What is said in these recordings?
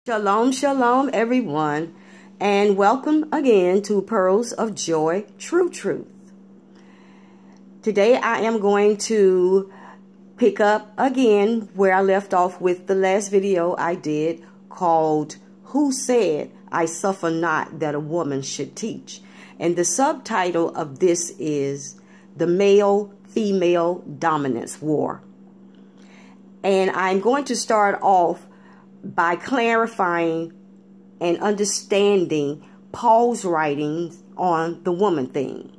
Shalom, shalom, everyone, and welcome again to Pearls of Joy, Tru-Truth. Today I am going to pick up again where I left off with the last video I did called, Who Said I Suffer Not That a Woman Should Teach? And the subtitle of this is The Male-Female Dominance War. And I'm going to start off by clarifying and understanding Paul's writings on the woman thing.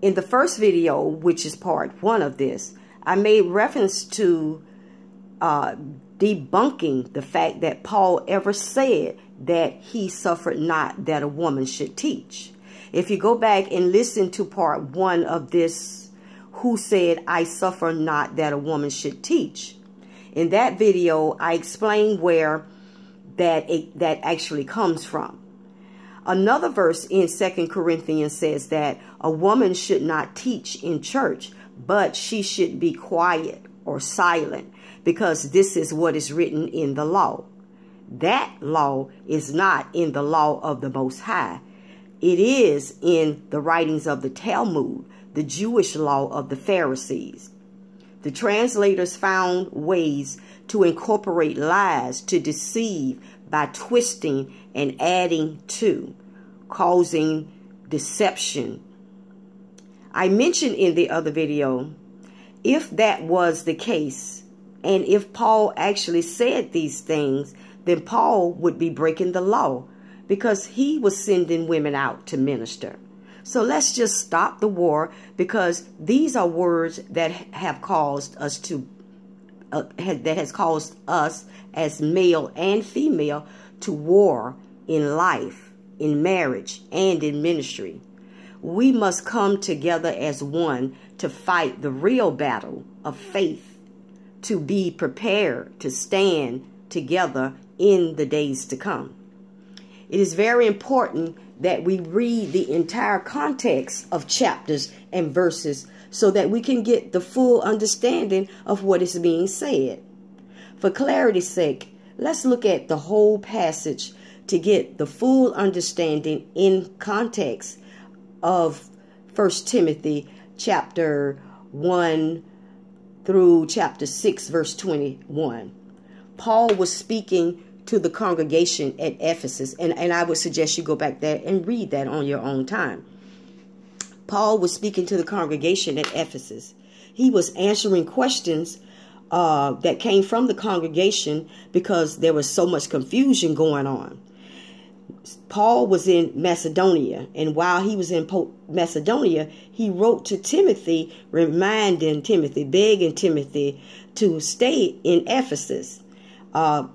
In the first video, which is part 1 of this, I made reference to debunking the fact that Paul ever said that he suffered not that a woman should teach. If you go back and listen to part 1 of this, Who Said I Suffer Not That a Woman Should Teach? In that video, I explained where that actually comes from. Another verse in 2 Corinthians says that a woman should not teach in church, but she should be quiet or silent, because this is what is written in the law. That law is not in the law of the Most High. It is in the writings of the Talmud, the Jewish law of the Pharisees. The translators found ways to incorporate lies to deceive by twisting and adding to, causing deception. I mentioned in the other video, if that was the case, and if Paul actually said these things, then Paul would be breaking the law, because he was sending women out to minister. So let's just stop the war, because these are words that have caused us to, that has caused us as male and female to war in life, in marriage, and in ministry. We must come together as one to fight the real battle of faith, to be prepared to stand together in the days to come. It is very important that we read the entire context of chapters and verses so that we can get the full understanding of what is being said. For clarity's sake, let's look at the whole passage to get the full understanding in context of 1 Timothy chapter 1 through chapter 6, verse 21. Paul was speaking to the congregation at Ephesus. And I would suggest you go back there and read that on your own time. Paul was speaking to the congregation at Ephesus. He was answering questions that came from the congregation because there was so much confusion going on. Paul was in Macedonia, and while he was in Macedonia, he wrote to Timothy, reminding Timothy, begging Timothy to stay in Ephesus.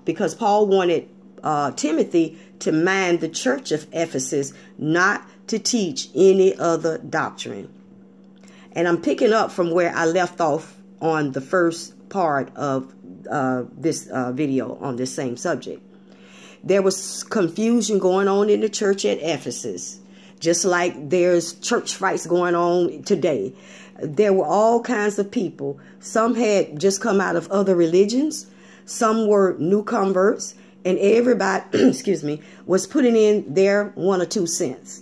Because Paul wanted Timothy to mind the church of Ephesus, not to teach any other doctrine. And I'm picking up from where I left off on the first part of this video on this same subject. There was confusion going on in the church at Ephesus, just like there's church fights going on today. There were all kinds of people. Some had just come out of other religions. Some were new converts, and everybody, excuse me, was putting in their 1 or 2 cents.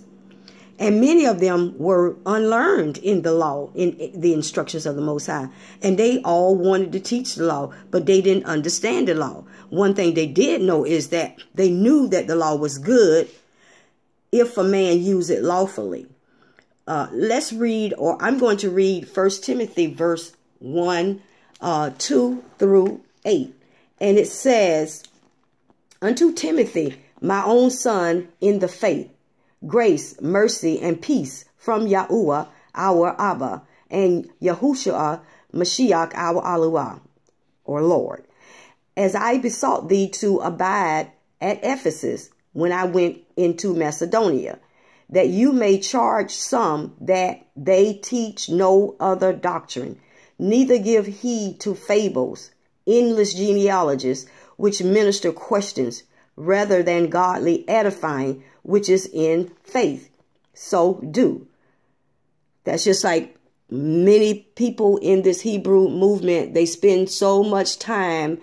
And many of them were unlearned in the law, in the instructions of the Most High. And they all wanted to teach the law, but they didn't understand the law. One thing they did know is that they knew that the law was good if a man used it lawfully. Let's read, or I'm going to read 1 Timothy verse 1, 2 through 8. And it says, Unto Timothy, my own son in the faith, grace, mercy, and peace from Yahuwah, our Abba, and Yahushua, Mashiach, our Aluah, or Lord. As I besought thee to abide at Ephesus when I went into Macedonia, that you may charge some that they teach no other doctrine, neither give heed to fables, endless genealogies, which minister questions, rather than godly edifying, which is in faith. So do. That's just like many people in this Hebrew movement. They spend so much time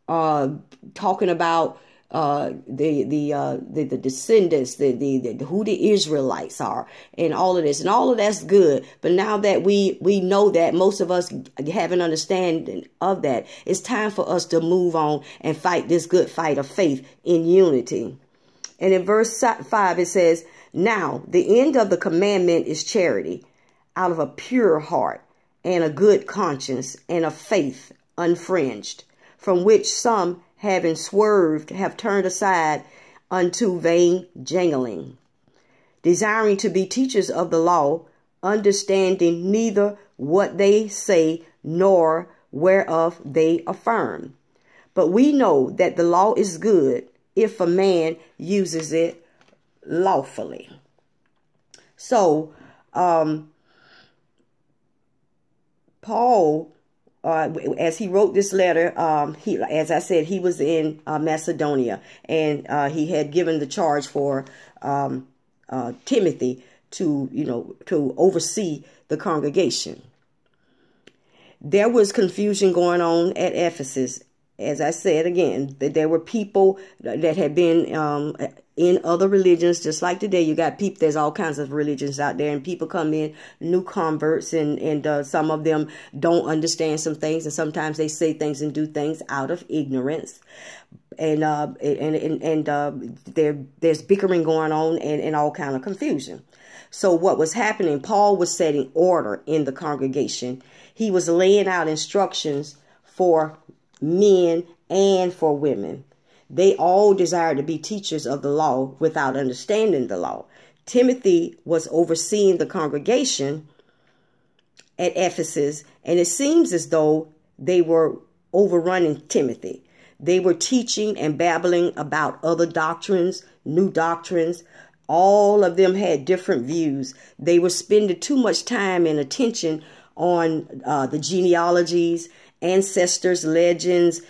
talking about the descendants, who the Israelites are, and all of this, and all of that's good. But now that we know that, most of us have an understanding of that, it's time for us to move on and fight this good fight of faith in unity. And in verse 5 it says, "Now the end of the commandment is charity, out of a pure heart and a good conscience and a faith unfringed, from which some, having swerved, have turned aside unto vain jangling, desiring to be teachers of the law, understanding neither what they say nor whereof they affirm. But we know that the law is good if a man uses it lawfully." So, Paul, as he wrote this letter, as I said, he was in Macedonia, and he had given the charge for Timothy to oversee the congregation. There was confusion going on at Ephesus. As I said again, that there were people that had been in other religions, just like today. You got people, there's all kinds of religions out there, and people come in, new converts, and some of them don't understand some things, and sometimes they say things and do things out of ignorance. And there's bickering going on and all kind of confusion. So what was happening, Paul was setting order in the congregation. He was laying out instructions for men and for women. They all desired to be teachers of the law without understanding the law. Timothy was overseeing the congregation at Ephesus, and it seems as though they were overrunning Timothy. They were teaching and babbling about other doctrines, new doctrines. All of them had different views. They were spending too much time and attention on the genealogies, ancestors, legends,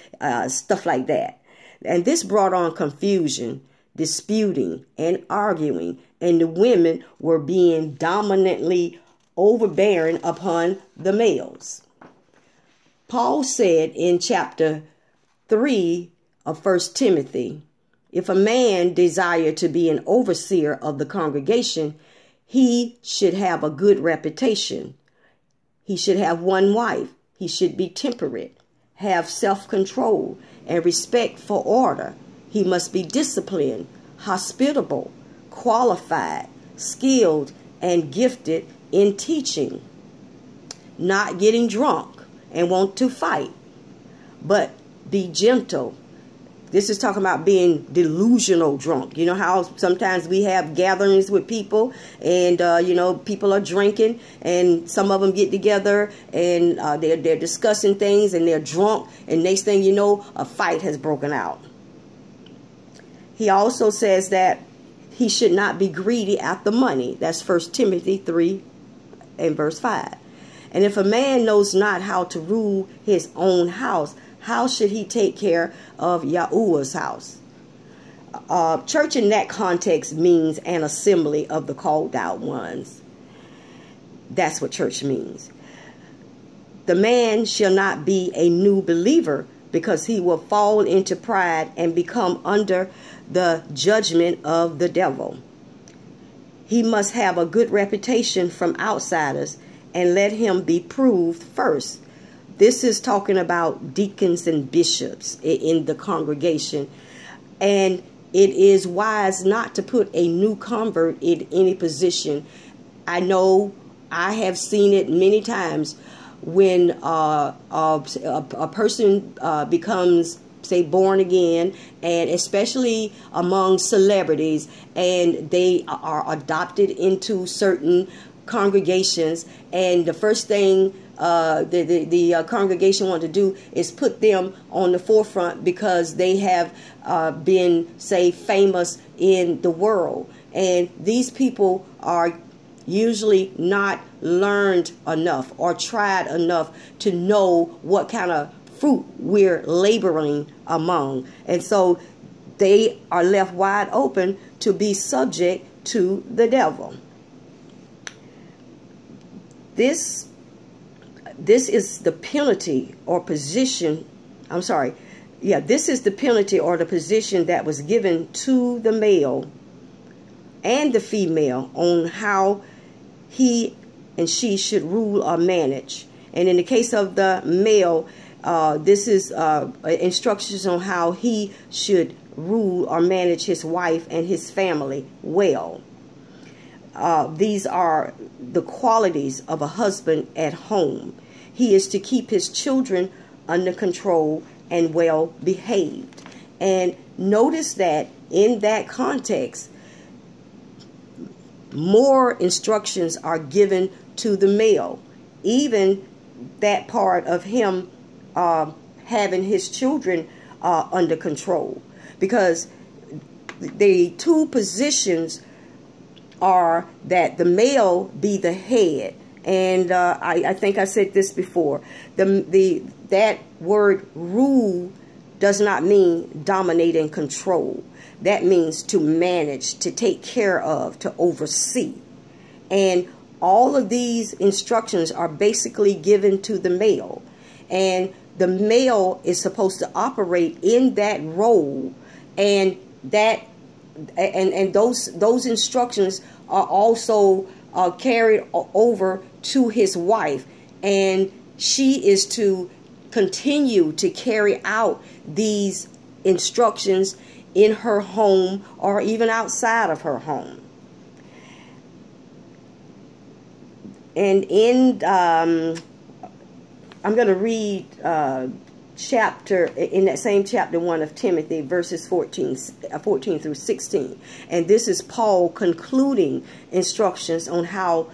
stuff like that. And this brought on confusion, disputing, and arguing. And the women were being dominantly overbearing upon the males. Paul said in chapter 3 of 1 Timothy, "If a man desire to be an overseer of the congregation, he should have a good reputation. He should have one wife. He should be temperate, have self-control, and respect for order. He must be disciplined, hospitable, qualified, skilled, and gifted in teaching, not getting drunk and want to fight, but be gentle." This is talking about being delusional drunk. You know how sometimes we have gatherings with people, and people are drinking, and some of them get together and they're discussing things, and they're drunk, and next thing you know, a fight has broken out. He also says that he should not be greedy after money. That's 1 Timothy 3 and verse 5. "And if a man knows not how to rule his own house, how should he take care of Yahuwah's house?" Church in that context means an assembly of the called out ones. That's what church means. "The man shall not be a new believer, because he will fall into pride and become under the judgment of the devil. He must have a good reputation from outsiders, and let him be proved first." This is talking about deacons and bishops in the congregation. And it is wise not to put a new convert in any position. I know I have seen it many times when a person becomes, say, born again, and especially among celebrities, and they are adopted into certain congregations, and the first thing the congregation want to do is put them on the forefront because they have been, say, famous in the world. And these people are usually not learned enough or tried enough to know what kind of fruit we're laboring among. And so they are left wide open to be subject to the devil. This is the penalty or position, Yeah, this is the penalty or the position that was given to the male and the female on how he and she should rule or manage. And in the case of the male, this is instructions on how he should rule or manage his wife and his family well. These are the qualities of a husband at home. He is to keep his children under control and well behaved. And notice that in that context, more instructions are given to the male. Even that part of him having his children under control. Because the two positions are that the male be the head. And I think I said this before. That word rule does not mean dominate and control. That means to manage, to take care of, to oversee. And all of these instructions are basically given to the male. And the male is supposed to operate in that role. And those instructions are also carried over to his wife, and she is to continue to carry out these instructions in her home or even outside of her home. And in I'm going to read chapter in that same chapter 1 of Timothy, verses 14 through 16. And this is Paul concluding instructions on how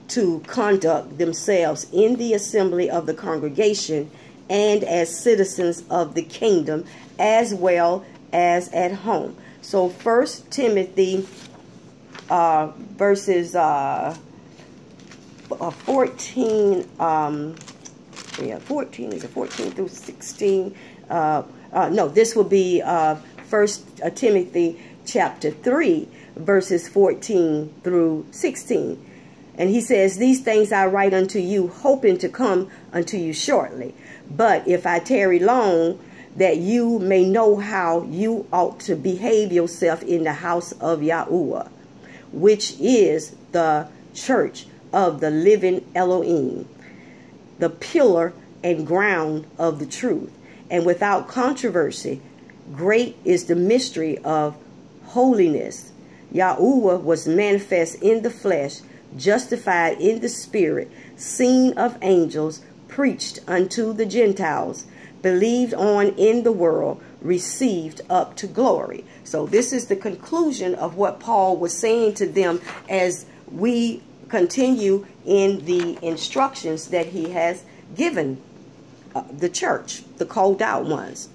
to conduct themselves in the assembly of the congregation and as citizens of the kingdom, as well as at home. So 1 Timothy verses 14 14 is it 14 through 16? No, this will be 1 Timothy chapter 3 verses 14 through 16. And he says, "These things I write unto you, hoping to come unto you shortly. But if I tarry long, that you may know how you ought to behave yourself in the house of Yahuwah, which is the church of the living Elohim, the pillar and ground of the truth. And without controversy, great is the mystery of holiness. Yahuwah was manifest in the flesh, justified in the spirit, seen of angels, preached unto the Gentiles, believed on in the world, received up to glory." So this is the conclusion of what Paul was saying to them as we continue in the instructions that he has given the church, the called out ones.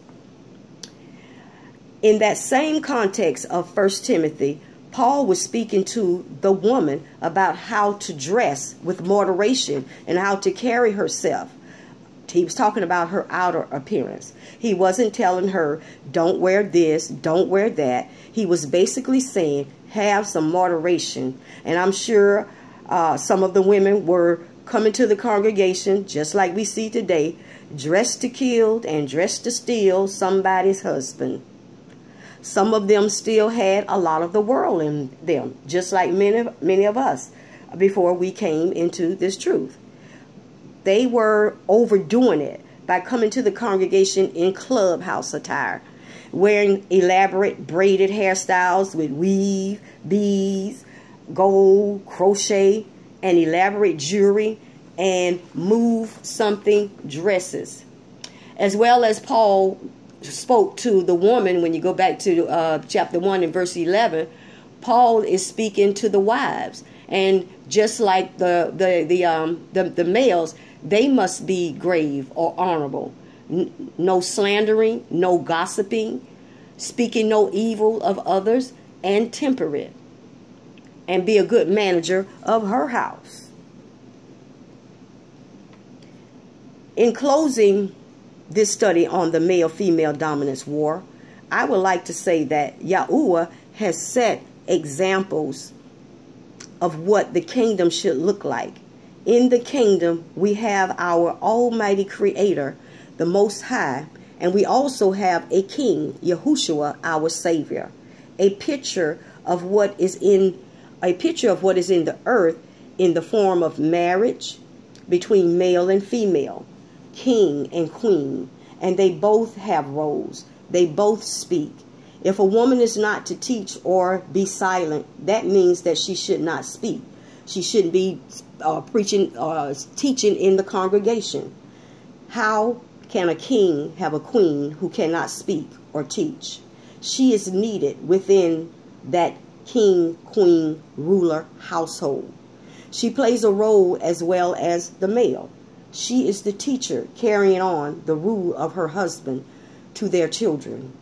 In that same context of 1 Timothy, Paul was speaking to the woman about how to dress with moderation and how to carry herself. He was talking about her outer appearance. He wasn't telling her, don't wear this, don't wear that. He was basically saying, have some moderation. And I'm sure some of the women were coming to the congregation, just like we see today, dressed to kill and dressed to steal somebody's husband. Some of them still had a lot of the world in them, just like many of us before we came into this truth. They were overdoing it by coming to the congregation in clubhouse attire, wearing elaborate braided hairstyles with weave, beads, gold, crochet, and elaborate jewelry, and move something dresses. As well as Paul spoke to the woman, when you go back to chapter 1 and verse 11, Paul is speaking to the wives. And just like the males, they must be grave or honorable. No slandering, no gossiping, speaking no evil of others, and temperate. And be a good manager of her house. In closing this study on the male-female dominance war, I would like to say that Yahuwah has set examples of what the kingdom should look like. In the kingdom, we have our almighty creator, the Most High, And we also have a king, Yahushua, our Savior. A picture of what is in the earth in the form of marriage between male and female, king and queen. And they both have roles. They both speak. If a woman is not to teach or be silent, that means that she should not speak. She shouldn't be preaching or teaching in the congregation. How can a king have a queen who cannot speak or teach? She is needed within that king, queen, ruler household. She plays a role as well as the male. She is the teacher carrying on the rule of her husband to their children.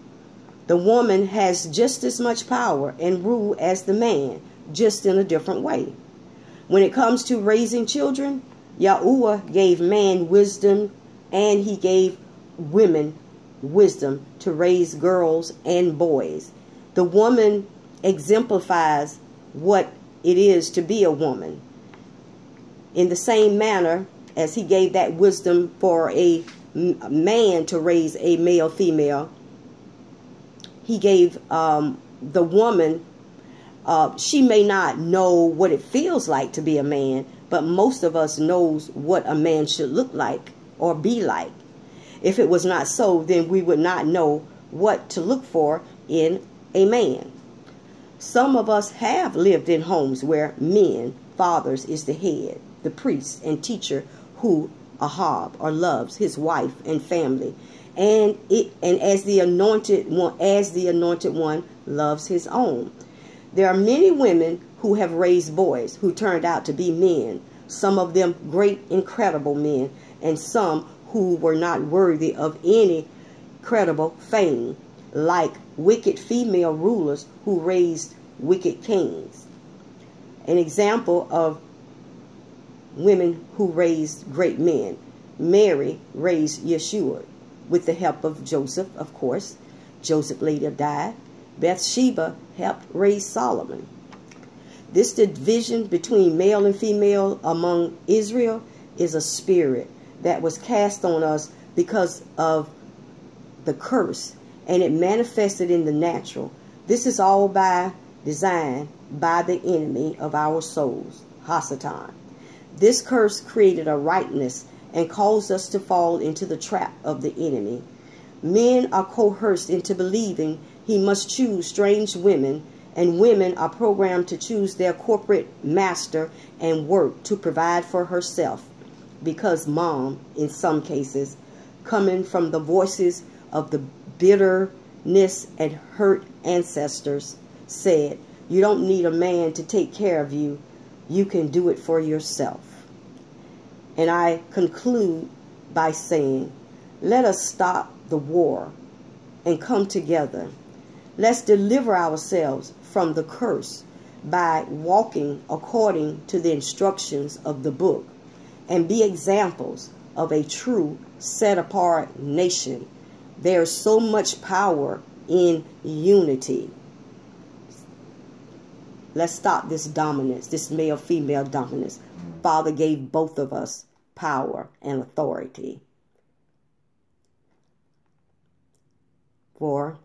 The woman has just as much power and rule as the man, just in a different way. When it comes to raising children, Yahuwah gave man wisdom, and he gave women wisdom to raise girls and boys. The woman exemplifies what it is to be a woman. In the same manner as he gave that wisdom for a man to raise a male, female, he gave the woman, she may not know what it feels like to be a man, but most of us knows what a man should look like or be like. If it was not so, then we would not know what to look for in a man. Some of us have lived in homes where men, fathers, is the head, the priest and teacher who ahab or loves his wife and family, and as the anointed one loves his own. There are many women who have raised boys who turned out to be men, some of them great, incredible men, and some who were not worthy of any credible fame, like wicked female rulers who raised wicked kings. An example of women who raised great men: Mary raised Yeshua with the help of Joseph, of course. Joseph later died. Bathsheba helped raise Solomon. This division between male and female among Israel is a spirit that was cast on us because of the curse, and it manifested in the natural. This is all by design by the enemy of our souls, Hasatan. This curse created a rightness and caused us to fall into the trap of the enemy. Men are coerced into believing he must choose strange women, and women are programmed to choose their corporate master and work to provide for herself, because mom, in some cases, coming from the voices of the bitterness and hurt ancestors, said, "You don't need a man to take care of you. You can do it for yourself." And I conclude by saying, let us stop the war and come together. Let's deliver ourselves from the curse by walking according to the instructions of the book, and be examples of a true set-apart nation. There's so much power in unity. Let's stop this dominance, this male-female dominance. Father gave both of us power and authority. For